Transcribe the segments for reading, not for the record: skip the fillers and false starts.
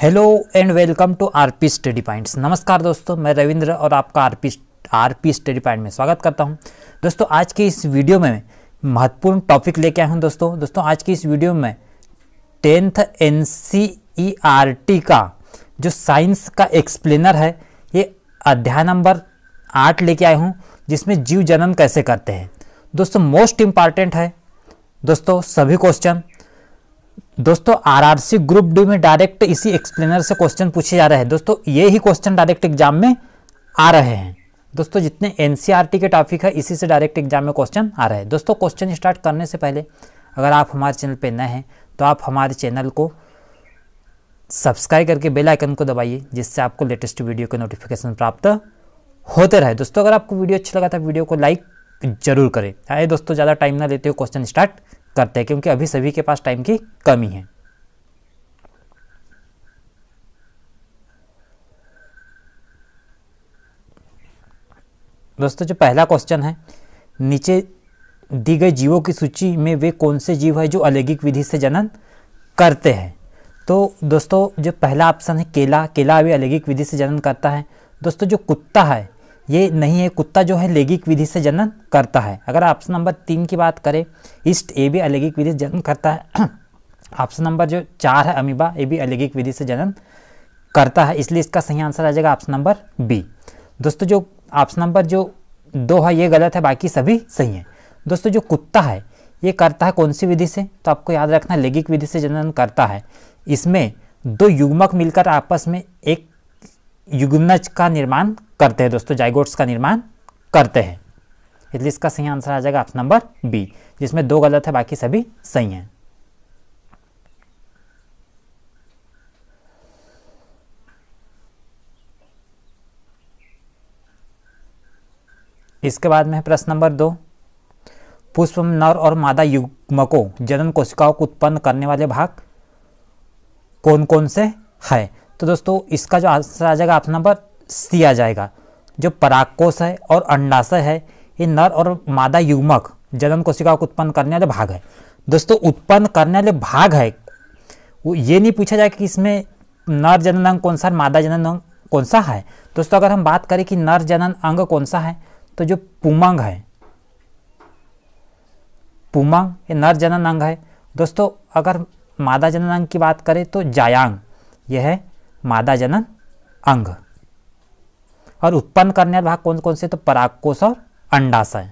Hello and welcome to RP study points. नमस्कार दोस्तों, मैं रविंद्र और आपका आरपी स्टडी पॉइंट में स्वागत करता हूं। दोस्तों आज के इस वीडियो में महत्वपूर्ण टॉपिक लेके आया हूं। दोस्तों आज की इस वीडियो में 10th NCERT का जो साइंस का एक्सप्लेनर है, ये अध्याय नंबर 8 लेके आया हूँ, जिसमें जीव जनन कैसे करते हैं। दोस्तों मोस्ट इम्पॉर्टेंट है दोस्तों सभी क्वेश्चन। दोस्तों आरआरसी ग्रुप डी में डायरेक्ट इसी एक्सप्लेनर से क्वेश्चन पूछे जा रहे हैं। दोस्तों ये ही क्वेश्चन डायरेक्ट एग्जाम में आ रहे हैं। दोस्तों जितने एनसीईआरटी के टॉपिक है इसी से डायरेक्ट एग्जाम में क्वेश्चन आ रहे हैं। दोस्तों क्वेश्चन स्टार्ट करने से पहले अगर आप हमारे चैनल पे नए हैं तो आप हमारे चैनल को सब्सक्राइब करके बेल आइकन को दबाइए, जिससे आपको लेटेस्ट वीडियो के नोटिफिकेशन प्राप्त होते रहे। दोस्तों अगर आपको वीडियो अच्छा लगा था वीडियो को लाइक जरूर करें। आइए दोस्तों ज़्यादा टाइम ना लेते हुए क्वेश्चन स्टार्ट करते हैं, क्योंकि अभी सभी के पास टाइम की कमी है। दोस्तों जो पहला क्वेश्चन है, नीचे दी गई जीवों की सूची में वे कौन से जीव है जो अलैंगिक विधि से जनन करते हैं। तो दोस्तों जो पहला ऑप्शन है केला भी अलैंगिक विधि से जनन करता है। दोस्तों जो कुत्ता है ये नहीं है, कुत्ता जो है लैंगिक विधि से जनन करता है। अगर ऑप्शन नंबर 3 की बात करें, ईस्ट ये भी अलैंगिक विधि से जनन करता है। ऑप्शन नंबर जो 4 है अमीबा, ये भी अलैंगिक विधि से जनन करता है, इसलिए इसका सही आंसर आ जाएगा ऑप्शन नंबर बी। दोस्तों जो ऑप्शन नंबर जो 2 है ये गलत है, बाकी सभी सही हैं। दोस्तों जो कुत्ता है ये करता है कौन सी विधि से, तो आपको याद रखना लैंगिक विधि से जनन करता है। इसमें 2 युग्मक मिलकर आपस में एक युग्मनज का निर्माण करते हैं। दोस्तों जाइगोट्स का निर्माण करते हैं, इसलिए इसका सही आंसर आ जाएगा ऑप्शन नंबर बी, जिसमें 2 गलत है बाकी सभी सही हैं। इसके बाद में है प्रश्न नंबर 2, पुष्प में नर और मादा युग्मकों जनन कोशिकाओं को उत्पन्न करने वाले भाग कौन कौन से है। तो दोस्तों इसका जो आंसर आ जाएगा ऑप्शन नंबर सी आ जाएगा। जो परागकोश है और अंडाशय है, ये नर और मादा युग्मक जनन कोशिकाओं को उत्पन्न करने वाले भाग है। दोस्तों उत्पन्न करने वाले भाग है, वो ये नहीं पूछा जाएगा कि इसमें नर जनन अंग कौन सा है, मादा जनन अंग कौन सा है। दोस्तों अगर हम बात करें कि नर जनन अंग कौन सा है, तो जो पुमंग है, पुमंग ये नर जनन अंग है। दोस्तों अगर मादा जनन अंग की बात करें तो जायांग, यह है मादा जनन अंग। और उत्पन्न करने वाले भाग कौन कौन से, तो परागकोश और अंडाशय।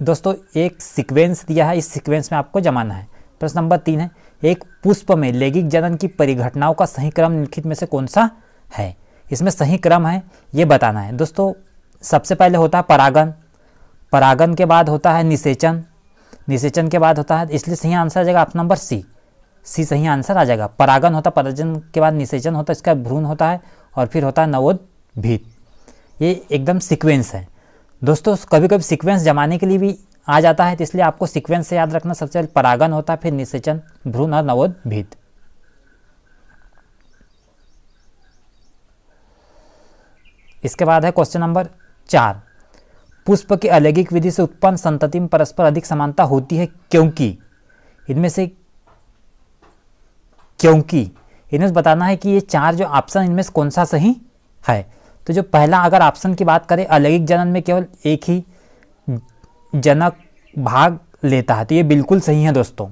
दोस्तों एक सीक्वेंस दिया है, इस सीक्वेंस में आपको जमाना है। प्रश्न नंबर 3 है, एक पुष्प में लैंगिक जनन की परिघटनाओं का सही क्रम निम्नलिखित में से कौन सा है। इसमें सही क्रम है ये बताना है। दोस्तों सबसे पहले होता है परागन, परागन के बाद होता है निषेचन, निषेचन के बाद होता है, इसलिए सही आंसर आ जाएगा ऑप्शन नंबर सी सही आंसर आ जाएगा। परागन होता है, परागन के बाद निषेचन होता है, इसका भ्रूण होता है और फिर होता है नवोद्भीत। ये एकदम सीक्वेंस है। दोस्तों कभी कभी सीक्वेंस जमाने के लिए भी आ जाता है, तो इसलिए आपको सीक्वेंस से याद रखना। सबसे पहले परागन होता है, फिर निषेचन, भ्रूण और नवोद्भीत। इसके बाद है क्वेश्चन नंबर 4, पुष्प की अलैंगिक विधि से उत्पन्न संतति में परस्पर अधिक समानता होती है क्योंकि। इनमें से क्योंकि इन्हें बताना है कि ये 4 जो ऑप्शन इनमें से कौन सा सही है। तो जो पहला अगर ऑप्शन की बात करें, अलैंगिक जनन में केवल एक ही जनक भाग लेता है, तो ये बिल्कुल सही है दोस्तों।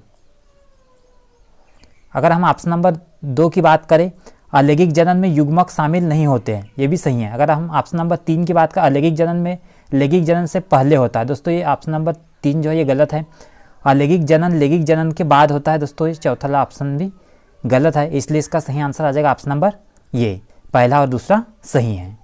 अगर हम ऑप्शन नंबर 2 की बात करें, अलैंगिक जनन में युग्मक शामिल नहीं होते हैं, ये भी सही है। अगर हम ऑप्शन नंबर 3 की बात करें, अलैंगिक जनन में लैंगिक जनन से पहले होता है। दोस्तों ये ऑप्शन नंबर 3 जो है ये गलत है। अलैंगिक जनन लैंगिक जनन के बाद होता है। दोस्तों ये चौथा वाला ऑप्शन भी गलत है, इसलिए इसका सही आंसर आ जाएगा ऑप्शन नंबर ये, पहला और दूसरा सही है।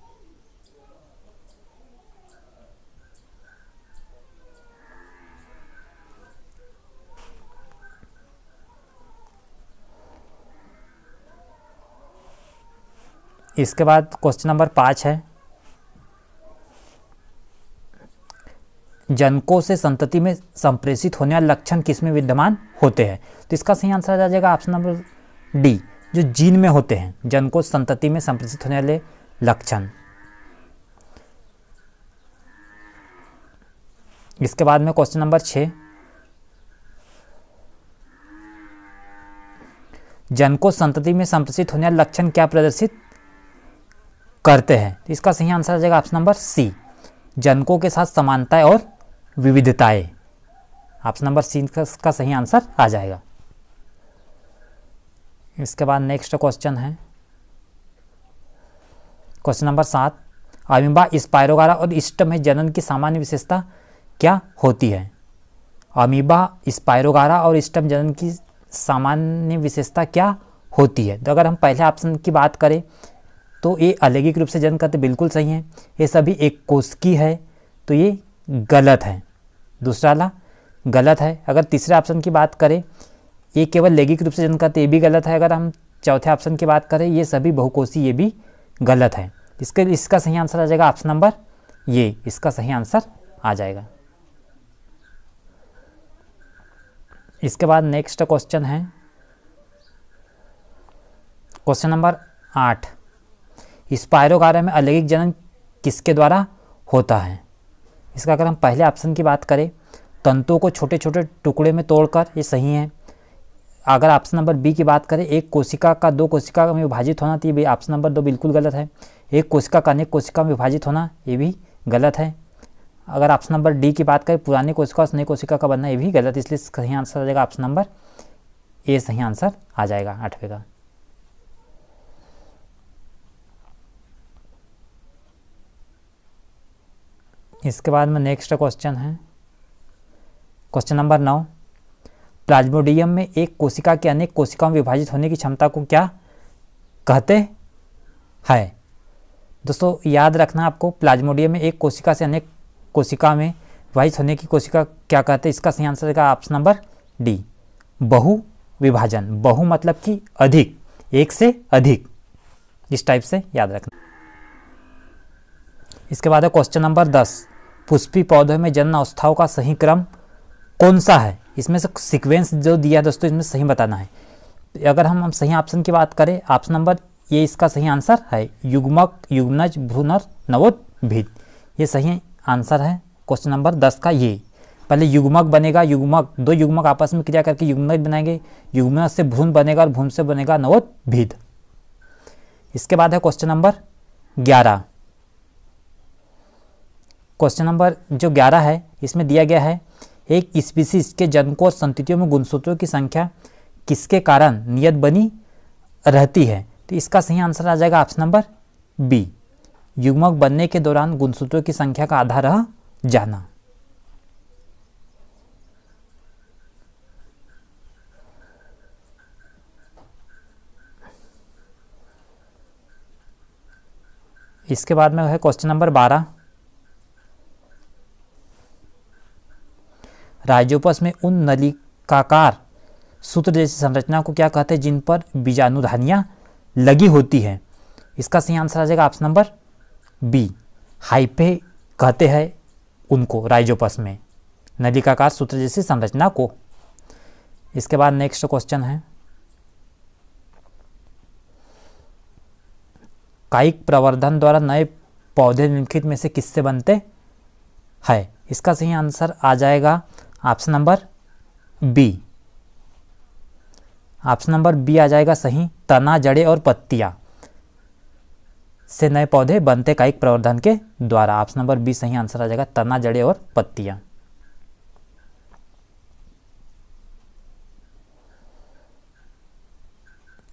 इसके बाद क्वेश्चन नंबर 5 है, जनकों से संतति में संप्रेषित होने वाले लक्षण किसमें विद्यमान होते हैं। तो इसका सही आंसर आ जाएगा ऑप्शन नंबर डी, जो जीन में होते हैं, जनकों संतति में संप्रेषित होने वाले लक्षण। इसके बाद में क्वेश्चन नंबर 6, जनकों संतति में संप्रेषित होने वाले लक्षण क्या प्रदर्शित करते हैं? तो इसका सही आंसर आ जाएगा ऑप्शन नंबर सी, जनकों के साथ समानताएं और विविधताएं। ऑप्शन नंबर सी का सही आंसर आ जाएगा। इसके बाद नेक्स्ट क्वेश्चन है क्वेश्चन नंबर 7, अमीबा, स्पायरोगारा और ईस्ट में जनन की सामान्य विशेषता क्या होती है? अमीबा, स्पायरोगारा और ईस्ट में जनन की सामान्य विशेषता क्या होती है? तो अगर हम पहले ऑप्शन की बात करें तो ये अलैंगिक रूप से जन्म करते, बिल्कुल सही है। ये सभी एक कोशिकी है, तो ये गलत है। दूसरा वाला गलत है। अगर तीसरे ऑप्शन की बात करें, ये केवल लैंगिक रूप से जन्म करते, ये भी गलत है। अगर हम चौथे ऑप्शन की बात करें, ये सभी बहुकोषीय, ये भी गलत है। इसका सही आंसर आ जाएगा ऑप्शन नंबर ये, इसका सही आंसर आ जाएगा। इसके बाद नेक्स्ट क्वेश्चन है क्वेश्चन नंबर 8, स्पायरोगारा में अलैंगिक जनन किसके द्वारा होता है? इसका अगर हम पहले ऑप्शन की बात करें, तंतुओं को छोटे छोटे टुकड़े में तोड़कर, ये सही है। अगर ऑप्शन नंबर बी की बात करें, एक कोशिका का दो कोशिका में विभाजित होना, तो ये भी ऑप्शन नंबर 2 बिल्कुल गलत है। एक कोशिका का अनेक कोशिका में विभाजित होना, ये भी गलत है। अगर ऑप्शन नंबर डी की बात करें, पुरानी कोशिका और नई कोशिका का बनना, ये भी गलत, इसलिए सही आंसर आ जाएगा ऑप्शन नंबर ए, सही आंसर आ जाएगा 8वें का। इसके बाद में नेक्स्ट क्वेश्चन है क्वेश्चन नंबर 9, प्लाज्मोडियम में एक कोशिका के अनेक कोशिकाओं में विभाजित होने की क्षमता को क्या कहते हैं? दोस्तों याद रखना आपको, प्लाज्मोडियम में एक कोशिका से अनेक कोशिका में विभाजित होने की कोशिका क्या कहते हैं? इसका सही आंसर है ऑप्शन नंबर डी, बहु विभाजन। बहु मतलब कि अधिक, एक से अधिक, इस टाइप से याद रखना। इसके बाद है क्वेश्चन नंबर 10, पुष्पी पौधों में जन्म अवस्थाओं का सही क्रम कौन सा है? इसमें से सीक्वेंस जो दिया है दोस्तों, इसमें सही बताना है। अगर हम सही ऑप्शन की बात करें, ऑप्शन नंबर ये इसका सही आंसर है, युग्मक, युग्मनज, भ्रूण और नवोत्भीत, ये सही आंसर है क्वेश्चन नंबर 10 का। ये पहले युग्मक बनेगा, युग्मक, दो युग्मक आपस में क्रिया करके युग्मनज बनाएंगे, युग्मनज से भ्रूण बनेगा और भ्रूण से बनेगा नवोत्भीत। इसके बाद है क्वेश्चन नंबर 11। क्वेश्चन नंबर जो 11 है, इसमें दिया गया है, एक स्पीसीज के जनकों और संततियों में गुणसूत्रों की संख्या किसके कारण नियत बनी रहती है? तो इसका सही आंसर आ जाएगा ऑप्शन नंबर बी, युग्मक बनने के दौरान गुणसूत्रों की संख्या का आधा रह जाना। इसके बाद में है क्वेश्चन नंबर 12, राइजोपस में उन नलिकाकार सूत्र जैसी संरचना को क्या कहते हैं जिन पर बीजाणुधानियां लगी होती है? इसका सही आंसर आ जाएगा ऑप्शन नंबर बी, हाइफे कहते हैं उनको, राइजोपस में नलिकाकार सूत्र जैसी संरचना को। इसके बाद नेक्स्ट क्वेश्चन है, कायिक प्रवर्धन द्वारा नए पौधे निम्नलिखित में से किससे बनते हैं? इसका सही आंसर आ जाएगा option number B, option number B आ जाएगा सही, तना, जड़ें और पत्तियां से नए पौधे बनते कायिक प्रवर्धन के द्वारा। ऑप्शन नंबर बी सही आंसर आ जाएगा, तना, जड़ें और पत्तियां।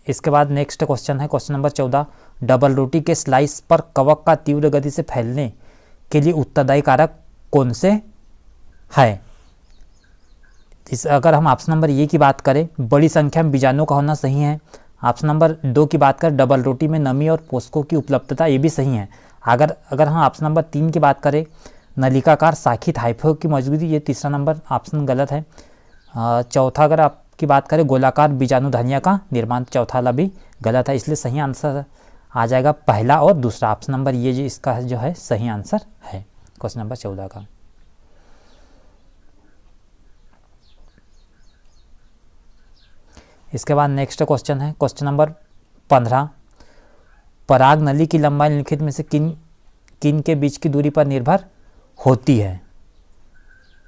इसके बाद नेक्स्ट क्वेश्चन है क्वेश्चन नंबर 14, डबल रोटी के स्लाइस पर कवक का तीव्र गति से फैलने के लिए उत्तरदायी कारक कौन से है? अगर हम ऑप्शन नंबर ए की बात करें, बड़ी संख्या में बीजाणुओं का होना सही है। ऑप्शन नंबर 2 की बात करें, डबल रोटी में नमी और पोषकों की उपलब्धता, ये भी सही है। अगर हम ऑप्शन नंबर 3 की बात करें, नलिकाकार शाखित हाइफे की मौजूदगी, ये तीसरा नंबर ऑप्शन गलत है। चौथा अगर आपकी बात करें, गोलाकार बीजाणुधानियां का निर्माण, चौथा वाला भी गलत है, इसलिए सही आंसर आ जाएगा पहला और दूसरा। ऑप्शन नंबर ये जो इसका जो है सही आंसर है क्वेश्चन नंबर 14 का। इसके बाद नेक्स्ट क्वेश्चन है क्वेश्चन नंबर 15, पराग नली की लंबाई निम्नलिखित में से किन के बीच की दूरी पर निर्भर होती है?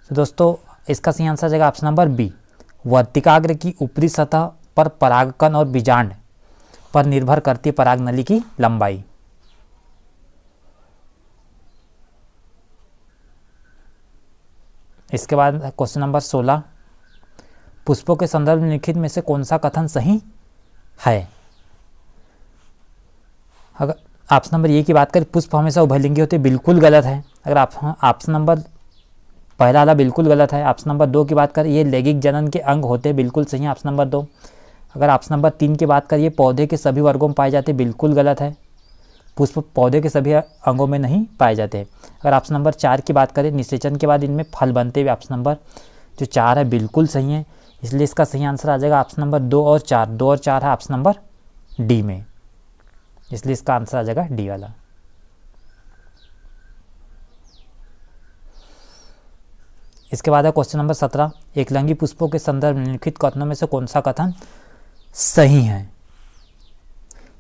तो दोस्तों इसका सही आंसर आ जाएगा ऑप्शन नंबर बी, वर्तिकाग्र की ऊपरी सतह पर परागकण और बीजांड पर निर्भर करती है परागनली की लंबाई। इसके बाद क्वेश्चन नंबर 16, पुष्पों के संदर्भ में लिखित में से कौन सा कथन सही है? अगर ऑप्शन नंबर ए की बात करें, पुष्प हमेशा उभयलिंगी होते, बिल्कुल गलत है। अगर ऑप्शन नंबर पहला वाला बिल्कुल गलत है। ऑप्शन नंबर 2 की बात करें, ये लैंगिक जनन के अंग होते, बिल्कुल सही है ऑप्शन नंबर 2। अगर ऑप्शन नंबर 3 की बात करिए, पौधे के सभी वर्गों में पाए जाते, बिल्कुल गलत है। पुष्प पौधे के सभी अंगों में नहीं पाए जाते। अगर ऑप्शन नंबर 4 की बात करें, निषेचन के बाद इनमें फल बनते हुए, ऑप्शन नंबर जो 4 है बिल्कुल सही है, इसलिए इसका सही आंसर आ जाएगा ऑप्शन नंबर 2 और 4। 2 और 4 है ऑप्शन नंबर डी में, इसलिए इसका आंसर आ जाएगा डी वाला। इसके बाद है क्वेश्चन नंबर 17, एकलिंगी पुष्पों के संदर्भ में निम्नलिखित कथनों में से कौन सा कथन सही है?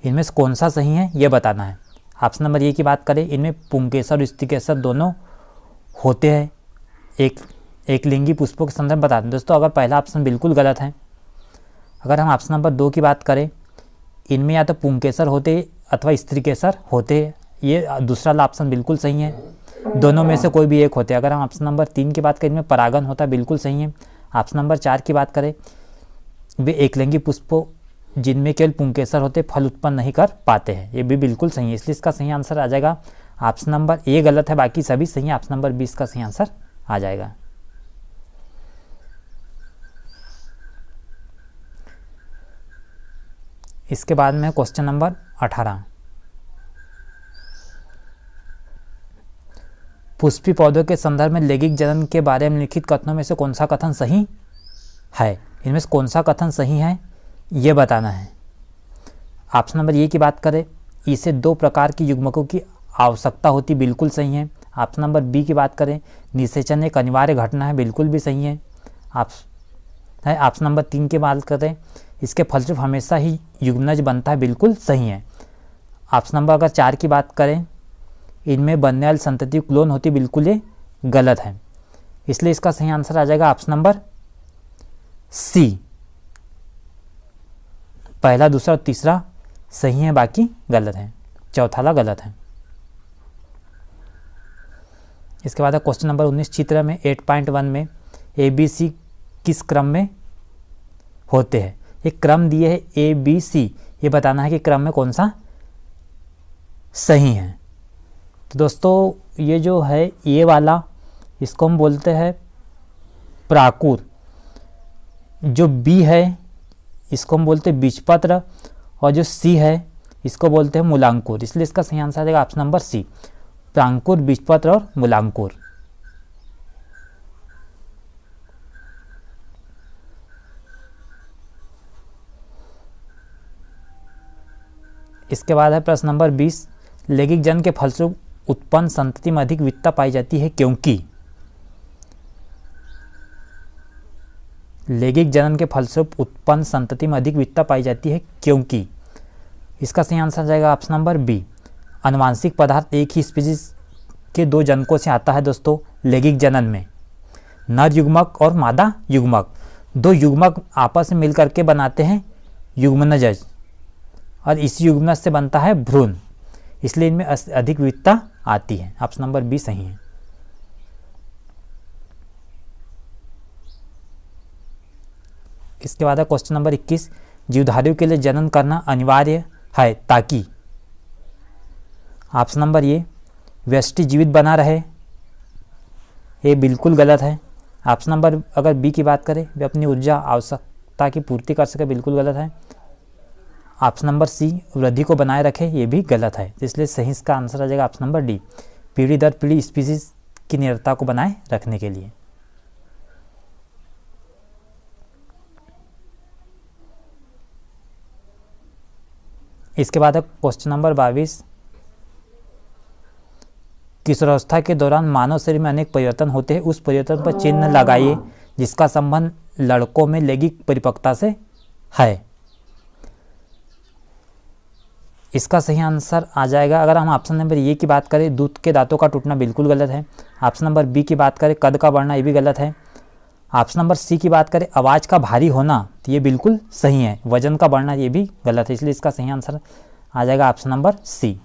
इनमें से कौन सा सही है ये बताना है। ऑप्शन नंबर ए की बात करें, इनमें पुंकेसर और स्त्रीकेसर दोनों होते हैं। एकलिंगी पुष्पों के संदर्भ बता दें दोस्तों, अगर पहला ऑप्शन बिल्कुल गलत है। अगर हम ऑप्शन नंबर 2 की बात करें, इनमें या तो पुंकेसर होते अथवा स्त्रीकेसर होते, ये दूसरा वाला ऑप्शन बिल्कुल सही है, दोनों में से कोई भी एक होते। अगर हम ऑप्शन नंबर 3 की बात करें, इनमें परागन होता है, बिल्कुल सही है। ऑप्शन नंबर 4 की बात करें, वे एकलिंगी पुष्पों जिनमें केवल पुंकेसर होते फल उत्पन्न नहीं कर पाते हैं, ये भी बिल्कुल सही है, इसलिए इसका सही आंसर आ जाएगा ऑप्शन नंबर ए गलत है, बाकी सभी सही है। ऑप्शन नंबर 20 का सही आंसर आ जाएगा। इसके बाद में क्वेश्चन नंबर 18, पुष्पी पौधों के संदर्भ में लैंगिक जनन के बारे में लिखित कथनों में से कौन सा कथन सही है? इनमें से कौन सा कथन सही है ये बताना है। ऑप्शन नंबर ए की बात करें, इसे 2 प्रकार की युग्मकों की आवश्यकता होती, बिल्कुल सही है। ऑप्शन नंबर बी की बात करें, निषेचन एक अनिवार्य घटना है, बिल्कुल भी सही है। ऑप्शन नंबर 3 की बात करें, इसके फलस्वरूप हमेशा ही युग्मनज बनता है, बिल्कुल सही है। ऑप्शन नंबर अगर 4 की बात करें, इनमें बनने वाली संतति क्लोन होती, बिल्कुल ये गलत है, इसलिए इसका सही आंसर आ जाएगा ऑप्शन नंबर सी। पहला, दूसरा और तीसरा सही है, बाकी गलत है, चौथा वाला गलत है। इसके बाद क्वेश्चन नंबर 19, चित्र में 8.1 में ABC किस क्रम में होते हैं? एक क्रम दिए है ABC, ये बताना है कि क्रम में कौन सा सही है। तो दोस्तों ये जो है ये वाला, इसको हम बोलते हैं प्राकुर, जो बी है इसको हम बोलते हैं बीजपत्र, और जो सी है इसको बोलते हैं मूलांकुर, इसलिए इसका सही आंसर आ जाएगा ऑप्शन नंबर सी, प्रांकुर, बीजपत्र और मूलांकुर। इसके बाद है प्रश्न नंबर 20, लैंगिक जनन के फलस्वरूप उत्पन्न संतति में अधिक विविधता पाई जाती है क्योंकि? लैंगिक जनन के फलस्वरूप उत्पन्न संतति में अधिक विविधता पाई जाती है क्योंकि? इसका सही आंसर जाएगा ऑप्शन नंबर बी, आनुवांशिक पदार्थ एक ही स्पीशीज के 2 जनकों से आता है। दोस्तों लैंगिक जनन में नर युग्मक और मादा युग्मक, 2 युग्मक आपस में मिलकर के बनाते हैं युग्मनज, और इस युग्मनज से बनता है भ्रूण, इसलिए इनमें अधिक विविधता आती है। ऑप्शन नंबर बी सही है। इसके बाद है क्वेश्चन नंबर 21, जीवधारियों के लिए जनन करना अनिवार्य है ताकि? ऑप्शन नंबर ए, व्यष्टि जीवित बना रहे, ये बिल्कुल गलत है। ऑप्शन नंबर अगर बी की बात करें, वे अपनी ऊर्जा आवश्यकता की पूर्ति कर सके, बिल्कुल गलत है। ऑप्शन नंबर सी, वृद्धि को बनाए रखे, ये भी गलत है, इसलिए सही इसका आंसर आ जाएगा ऑप्शन नंबर डी, पीढ़ी दर पीढ़ी स्पीसीज की निरंतरता को बनाए रखने के लिए। इसके बाद है क्वेश्चन नंबर 22, किशोरावस्था के दौरान मानव शरीर में अनेक परिवर्तन होते हैं, उस परिवर्तन पर चिन्ह लगाइए जिसका संबंध लड़कों में लैंगिक परिपक्वता से है। इसका सही आंसर आ जाएगा, अगर हम ऑप्शन नंबर ए की बात करें, दूध के दांतों का टूटना, बिल्कुल गलत है। ऑप्शन नंबर बी की बात करें, कद का बढ़ना, ये भी गलत है। ऑप्शन नंबर सी की बात करें, आवाज़ का भारी होना, तो ये बिल्कुल सही है। वजन का बढ़ना ये भी गलत है, इसलिए इसका सही आंसर आ जाएगा ऑप्शन नंबर सी।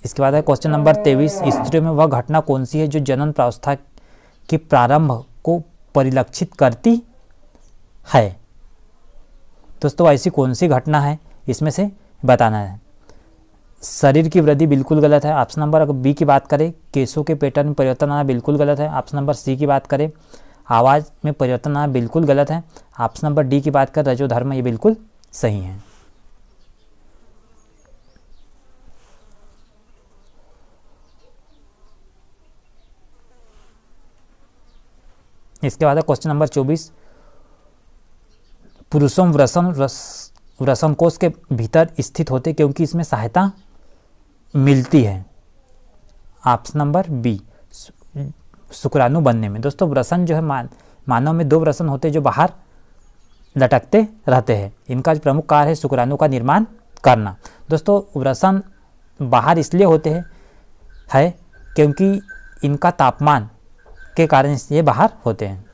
इसके बाद है क्वेश्चन नंबर 23, स्त्रियों में वह घटना कौन सी है जो जनन प्रावस्था के प्रारंभ को परिलक्षित करती है। दोस्तों ऐसी कौन सी घटना है इसमें से बताना है। शरीर की वृद्धि बिल्कुल गलत है। ऑप्शन नंबर बी की बात करें, केशों के पैटर्न में परिवर्तन आना बिल्कुल गलत है। ऑप्शन नंबर सी की बात करें, आवाज़ में परिवर्तन आना बिल्कुल गलत है। ऑप्शन नंबर डी की बात करें, रजोधर्म, ये बिल्कुल सही है। इसके बाद है क्वेश्चन नंबर 24, पुरुषों वृषण कोश के भीतर स्थित होते क्योंकि इसमें सहायता मिलती है। ऑप्शन नंबर बी, शुक्राणु बनने में। दोस्तों वृषण जो है मानव में 2 वृषण होते हैं जो बाहर लटकते रहते हैं। इनका जो प्रमुख कार्य है शुक्राणु का निर्माण करना। दोस्तों वृषण बाहर इसलिए होते हैं क्योंकि इनका तापमान के कारण ये बाहर होते हैं।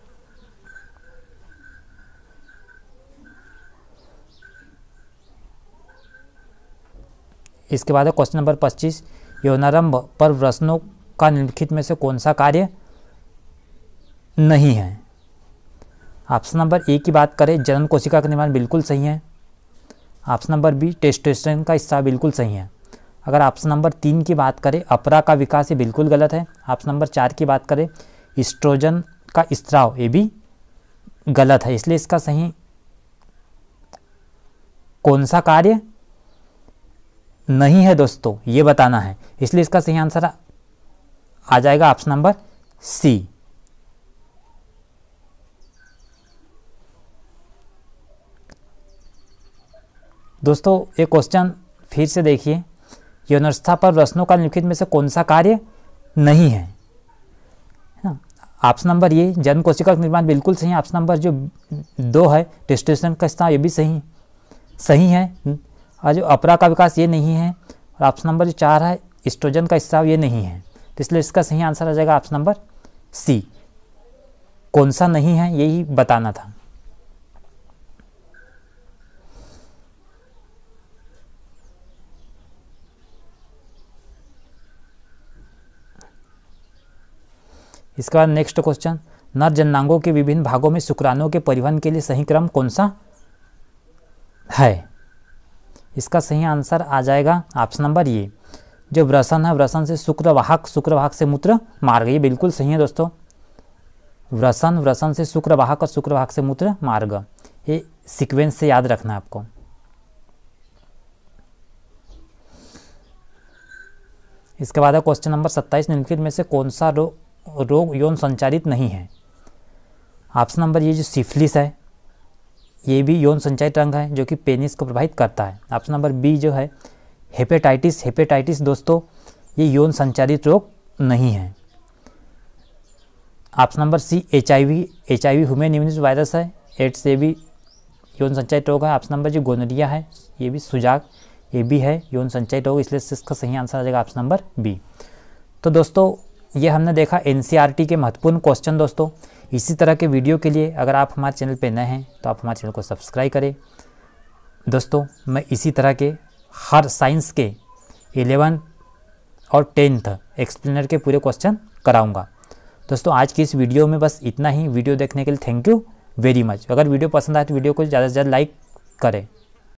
इसके बाद है क्वेश्चन नंबर 25, यौनारंभ पर वृषणों का निम्नलिखित में से कौन सा कार्य नहीं है। ऑप्शन नंबर ए की बात करें, जनन कोशिका का निर्माण बिल्कुल सही है। ऑप्शन नंबर बी, टेस्टोस्टेरोन का स्राव बिल्कुल सही है। अगर ऑप्शन नंबर 3 की बात करें, अपरा का विकास, ये बिल्कुल गलत है। ऑप्शन नंबर 4 की बात करें, एस्ट्रोजन का स्राव, ये भी गलत है। इसलिए इसका सही कौन सा कार्य नहीं है दोस्तों, ये बताना है। इसलिए इसका सही आंसर आ जाएगा ऑप्शन नंबर सी। दोस्तों एक क्वेश्चन फिर से देखिए, यौनावस्था पर वृषणों का निम्नलिखित में से कौन सा कार्य नहीं है। ऑप्शन नंबर ये, जनन कोशिका का निर्माण बिल्कुल सही है। ऑप्शन नंबर जो 2 है, टेस्टोस्टेरोन का स्राव, ये भी सही है। और जो अपरा का विकास ये नहीं है। और ऑप्शन नंबर जो 4 है, एस्ट्रोजन का स्राव, ये नहीं है। तो इसलिए इसका सही आंसर आ जाएगा ऑप्शन नंबर सी। कौन सा नहीं है यही बताना था। इसके बाद नेक्स्ट क्वेश्चन, नर जननांगों के विभिन्न भागों में शुक्राणुओं के परिवहन के लिए सही क्रम कौन सा है। इसका सही आंसर आ जाएगा ऑप्शन नंबर ये, जो वृषण है, वृषण से शुक्रवाहक, शुक्रवाहक से मूत्र मार्ग, ये बिल्कुल सही है दोस्तों। वृषण से शुक्रवाहक और शुक्रवाहक से मूत्र मार्ग, ये सीक्वेंस से याद रखना है आपको। इसके बाद है क्वेश्चन नंबर 27, निम्नलिखित में से कौन सा रोग यौन संचारित नहीं है। ऑप्शन नंबर ये जो सिफिलिस है, ये भी यौन संचारित अंग है जो कि पेनिस को प्रभावित करता है। ऑप्शन नंबर बी जो है हेपेटाइटिस दोस्तों, ये यौन संचारित रोग नहीं है। Option number C HIV human immunity virus है। एड्स, ये भी यौन संचारित रोग है। ऑप्शन नंबर जो गोनोरिया है, ये भी सुजाक, ये भी है यौन संचारित रोग, इसलिए इसका सही आंसर आ जाएगा ऑप्शन नंबर बी। तो दोस्तों ये हमने देखा NCERT के महत्वपूर्ण क्वेश्चन। दोस्तों इसी तरह के वीडियो के लिए अगर आप हमारे चैनल पर नए हैं तो आप हमारे चैनल को सब्सक्राइब करें। दोस्तों मैं इसी तरह के हर साइंस के 11 और 10th एक्सप्लेनर के पूरे क्वेश्चन कराऊंगा। दोस्तों आज की इस वीडियो में बस इतना ही। वीडियो देखने के लिए थैंक यू वेरी मच। अगर वीडियो पसंद आए तो वीडियो को ज़्यादा से ज़्यादा लाइक करें।